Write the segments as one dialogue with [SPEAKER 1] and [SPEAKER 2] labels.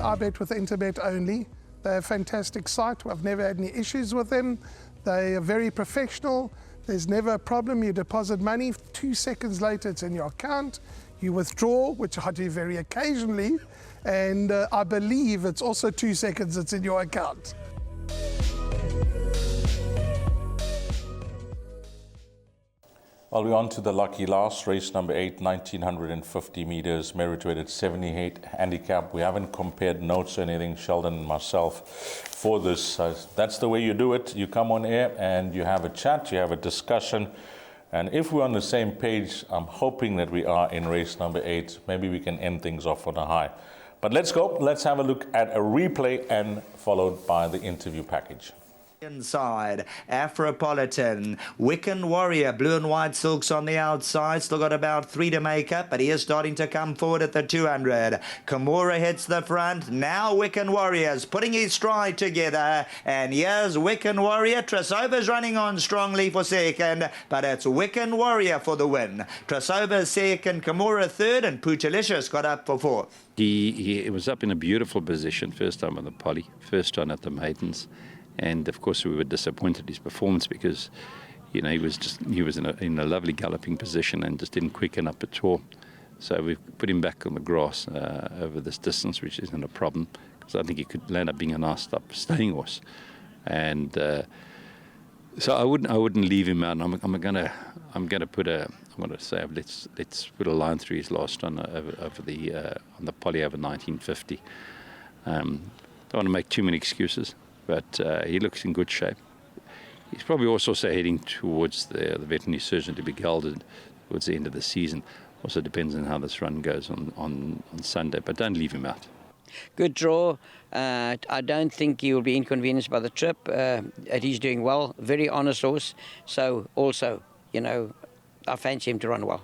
[SPEAKER 1] I bet with Interbet only. They're a fantastic site. I've never had any issues with them. They are very professional. There's never a problem. You deposit money, 2 seconds later it's in your account. You withdraw, which I do very occasionally, and I believe it's also 2 seconds it's in your account.
[SPEAKER 2] Well, we're on to the lucky last, race number 8, 1950 meters, merit weighted 78 handicap. We haven't compared notes or anything, Sheldon and myself, for this. That's the way you do it. You come on air and you have a chat, you have a discussion. And if we're on the same page, I'm hoping that we are in race number 8. Maybe we can end things off on a high. But let's go. Let's have a look at a replay and followed by the interview package.
[SPEAKER 3] Inside, Afropolitan, Wiccan Warrior, blue and white silks on the outside, still got about 3 to make up, but he is starting to come forward at the 200. Kimura hits the front, now Wiccan Warrior's putting his stride together, and here's Wiccan Warrior. Trasova's running on strongly for second, but it's Wiccan Warrior for the win. Trasova's second, Kimura third, and Puchalicious got up for fourth.
[SPEAKER 4] He was up in a beautiful position, first time on the poly, first run at the maidens. And of course we were disappointed his performance because, you know, he was in a lovely galloping position and just didn't quicken up at all. So we've put him back on the grass over this distance, which isn't a problem because I think he could land up being a nice staying horse. And so I wouldn't leave him out. I'm going to put let's put a line through his last run over the on the poly over 1950. Don't want to make too many excuses. But he looks in good shape. He's probably also heading towards the veterinary surgeon to be gelded towards the end of the season. Also depends on how this run goes on Sunday, but don't leave him out.
[SPEAKER 5] Good draw. I don't think he will be inconvenienced by the trip. He's doing well, very honest horse. So also, you know, I fancy him to run well.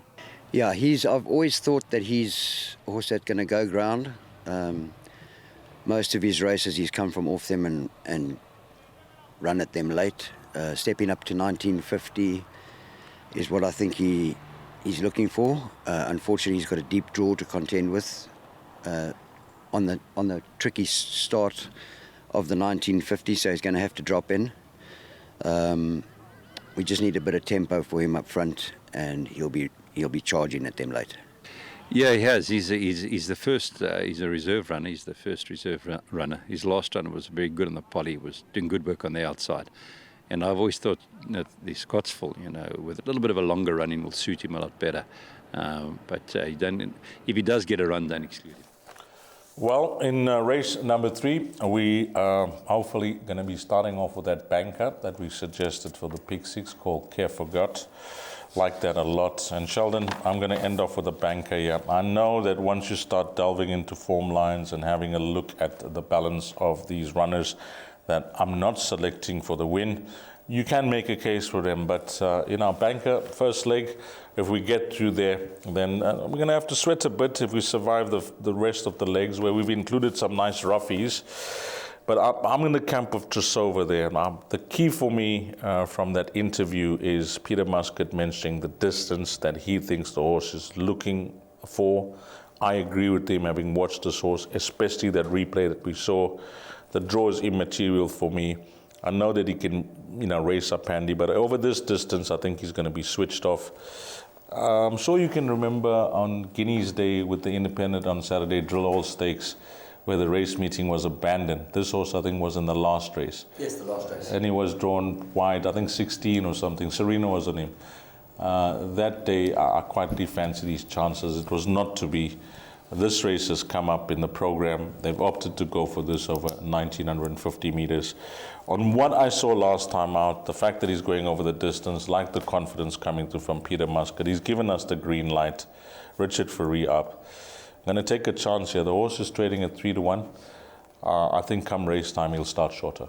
[SPEAKER 6] Yeah, I've always thought that he's a horse that's going to go ground. Most of his races he's come from off them and run at them late. Stepping up to 1950 is what I think he's looking for. Unfortunately, he's got a deep draw to contend with on the tricky start of the 1950, so he's going to have to drop in. We just need a bit of tempo for him up front, and he'll be charging at them late.
[SPEAKER 4] Yeah, he has. He's the first. He's a reserve runner. He's the first reserve runner. His last runner was very good on the poly. He was doing good work on the outside. And I've always thought that the Scottsville, you know, with a little bit of a longer running will suit him a lot better. But if he does get a run, don't exclude him.
[SPEAKER 2] Well, in race number 3, we are hopefully going to be starting off with that banker that we suggested for the Pick 6 called Care Forgot. Like that a lot. And Sheldon, I'm going to end off with a banker here. I know that once you start delving into form lines and having a look at the balance of these runners, that I'm not selecting for the win. You can make a case for them, but in our banker first leg, if we get through there, then we're going to have to sweat a bit if we survive the rest of the legs, where we've included some nice roughies. But I'm in the camp of Trasova there. The key for me from that interview is Peter Muscat mentioning the distance that he thinks the horse is looking for. I agree with him, having watched this horse, especially that replay that we saw. The draw is immaterial for me. I know that he can, you know, race up handy, but over this distance, I think he's going to be switched off. I'm sure you can remember on Guinea's Day with the Independent on Saturday, Drill All Stakes, where the race meeting was abandoned. This horse, I think, was in the last race.
[SPEAKER 7] Yes, the last race.
[SPEAKER 2] And he was drawn wide, I think 16 or something. Serena was on him. That day, I quite fancied these chances. It was not to be. This race has come up in the program. They've opted to go for this over 1950 meters. On what I saw last time out, the fact that he's going over the distance, like the confidence coming through from Peter Muscat, he's given us the green light. Richard Fourie up. I'm going to take a chance here. The horse is trading at 3-1. I think come race time, he'll start shorter.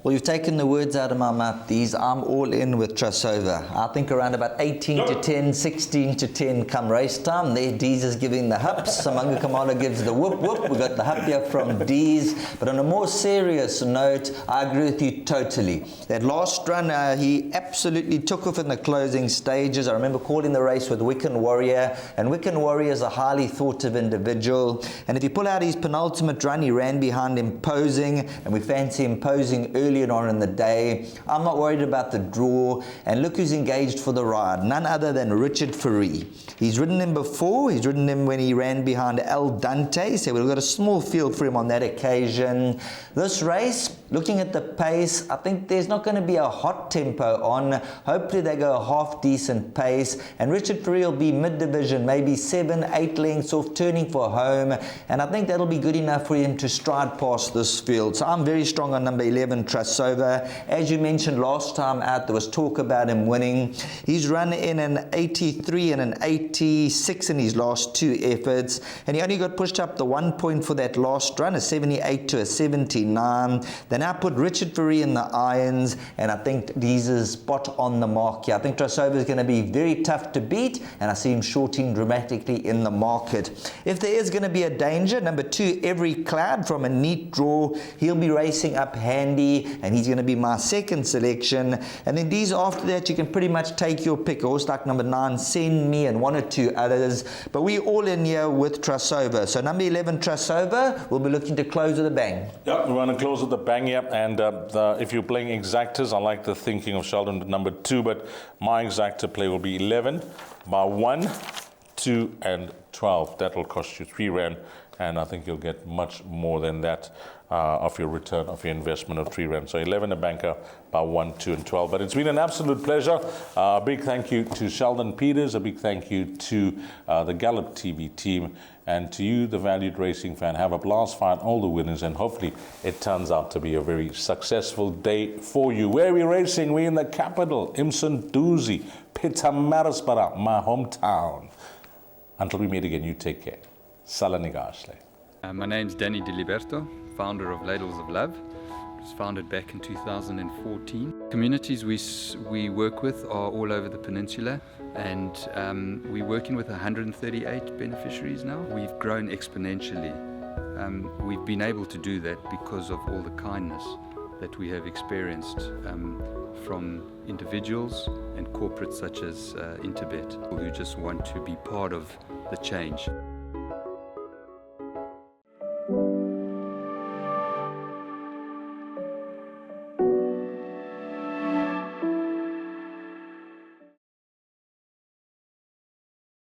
[SPEAKER 7] Well, you've taken the words out of my mouth. These, I'm all in with Trasova. I think around about 18 to 10, 16 to 10 come race time. There, Dees is giving the hups. Samanga Kamala gives the whoop whoop. We got the hup here from Dees. But on a more serious note, I agree with you totally. That last run, he absolutely took off in the closing stages. I remember calling the race with Wiccan Warrior, and Wiccan Warrior is a highly thought of individual. And if you pull out his penultimate run, he ran behind Imposing, and we fancy Imposing earlier on in the day. I'm not worried about the draw, and look who's engaged for the ride, none other than Richard Ferree. He's ridden him before. He's ridden him when he ran behind El Dante, so we've got a small field for him on that occasion. This race, looking at the pace, I think there's not going to be a hot tempo on. Hopefully they go a half decent pace, and Richard Ferree will be mid-division, maybe 7, 8 lengths off, turning for home, and I think that'll be good enough for him to stride past this field. So I'm very strong on number 11, Trasova. As you mentioned last time out, there was talk about him winning. He's run in an 83 and an 86 in his last 2 efforts, and he only got pushed up the 1 point for that last run, a 78 to a 79. They now put Richard Ferree in the irons, and I think these is spot on the mark here. I think Trasova is going to be very tough to beat, and I see him shorting dramatically in the market. If there is going to be a danger, number 2, Every Cloud from a neat draw. He'll be racing up handy, and he's going to be my second selection. And then these after that, you can pretty much take your pick. A horse like number 9, Send Me, and 1 or 2 others. But we're all in here with Trasova. So number 11, Trasova, we'll be looking to close with a bang.
[SPEAKER 2] Yeah, we want to close with a bang, yeah. And if you're playing exactas, I like the thinking of Sheldon number 2, but my exacta play will be 11 by 1, 2, and 12. That will cost you 3 rand, and I think you'll get much more than that of your return of your investment of 3 rand. So 11 a banker by 1, 2, and 12. But it's been an absolute pleasure. A big thank you to Sheldon Peters. A big thank you to the Gallop TV team. And to you, the valued racing fan. Have a blast, find all the winners, and hopefully it turns out to be a very successful day for you. Where are we racing? We're in the capital, Imsunduzi, Pietermaritzburg, my hometown. Until we meet again, you take care. Salanigashle.
[SPEAKER 8] My name's Danny Diliberto, founder of Ladles of Love. It was founded back in 2014. Communities we work with are all over the peninsula, and we're working with 138 beneficiaries now. We've grown exponentially. We've been able to do that because of all the kindness that we have experienced from individuals and corporates such as Interbet, who just want to be part of the change.